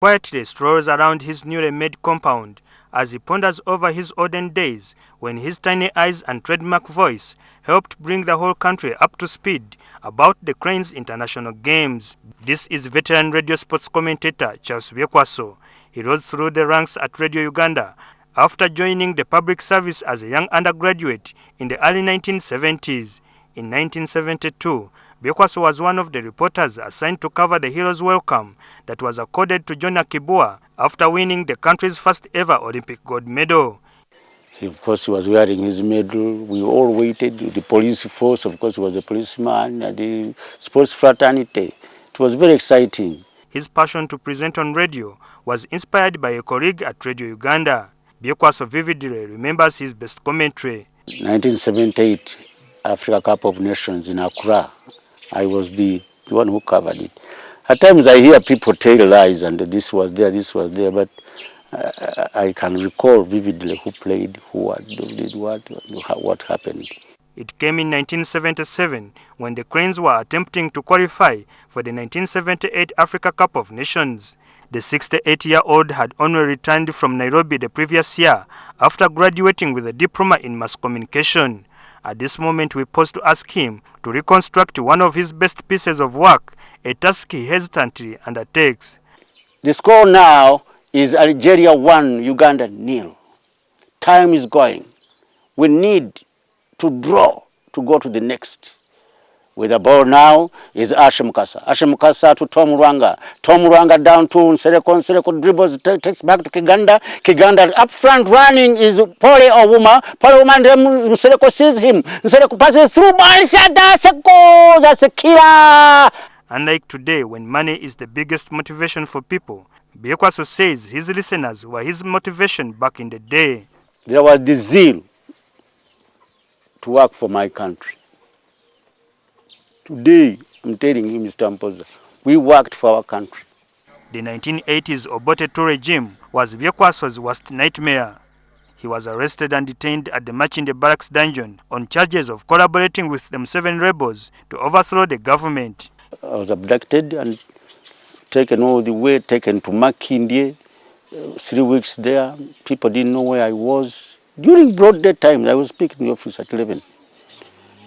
quietly strolls around his newly made compound as he ponders over his olden days when his tiny eyes and trademark voice helped bring the whole country up to speed about the Cranes International Games. This is veteran radio sports commentator Charles Byekwaso. He rose through the ranks at Radio Uganda after joining the public service as a young undergraduate in the early 1970s. In 1972, Byekwaso was one of the reporters assigned to cover the Heroes' Welcome that was accorded to John Akibua after winning the country's first ever Olympic gold medal. Of course, he was wearing his medal. We all waited. The police force, of course, he was a policeman, the sports fraternity. It was very exciting. His passion to present on radio was inspired by a colleague at Radio Uganda. Byekwaso vividly remembers his best commentary. 1978 Africa Cup of Nations in Accra. I was the one who covered it. At times I hear people tell lies and this was there, but I can recall vividly who played, who did what happened. It came in 1977 when the Cranes were attempting to qualify for the 1978 Africa Cup of Nations. The 68-year-old had only returned from Nairobi the previous year after graduating with a diploma in mass communication. At this moment, we pause to ask him to reconstruct one of his best pieces of work, a task he hesitantly undertakes. The score now is Algeria 1, Uganda 0. Time is going. We need to draw to go to the next. With the ball now is Mpoza. Mpoza to Tom Rwanga. Tom Rwanga down to Nsereko dribbles, takes back to Kiganda. Kiganda up front running is Pole Ouma. Pole Ouma, then Nsereko sees him. Nsereko passes through, that's a goal, that's a killer. Unlike today, when money is the biggest motivation for people, Byekwaso says his listeners were his motivation back in the day. There was the zeal to work for my country. Today, I'm telling you, Mr. Mpoza, we worked for our country. The 1980s Obote II regime was Byekwaso's worst nightmare. He was arrested and detained at the Machinde Barracks dungeon on charges of collaborating with them 7 rebels to overthrow the government. I was abducted and taken all the way, taken to Makindye, 3 weeks there. People didn't know where I was. During broad daytime, I was speaking in the office at 11.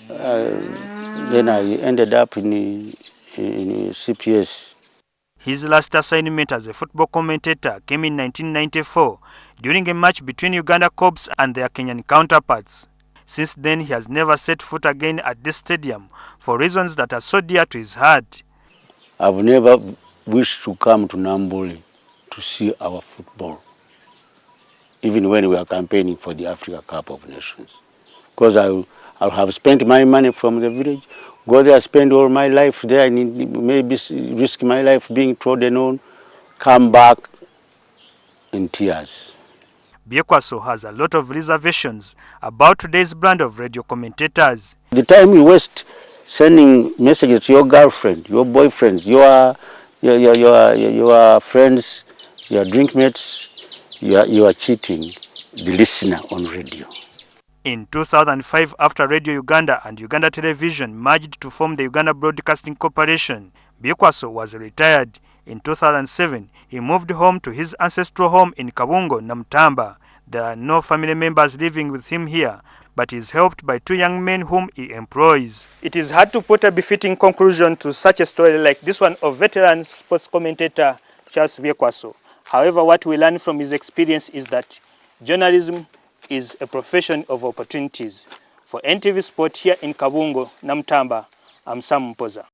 Then I ended up in CPS. His last assignment as a football commentator came in 1994 during a match between Uganda Cobs and their Kenyan counterparts. Since then, he has never set foot again at this stadium for reasons that are so dear to his heart. I've never wished to come to Nambole to see our football, even when we are campaigning for the Africa Cup of Nations. Because I'll have spent my money from the village, go there, spend all my life there, and maybe risk my life being trodden on, come back in tears. Byekwaso has a lot of reservations about today's brand of radio commentators. The time you waste sending messages to your girlfriend, your boyfriends, your friends, your drink mates, you are cheating the listener on radio. In 2005, after Radio Uganda and Uganda Television merged to form the Uganda Broadcasting Corporation, Byekwaso was retired. In 2007, he moved home to his ancestral home in Kabungo, Namutamba. There are no family members living with him here, but he is helped by 2 young men whom he employs. It is hard to put a befitting conclusion to such a story like this one of veteran sports commentator Charles Byekwaso. However, what we learn from his experience is that journalism is a profession of opportunities. For NTV Sport here in Kabungo, Namutamba, I'm Mpoza.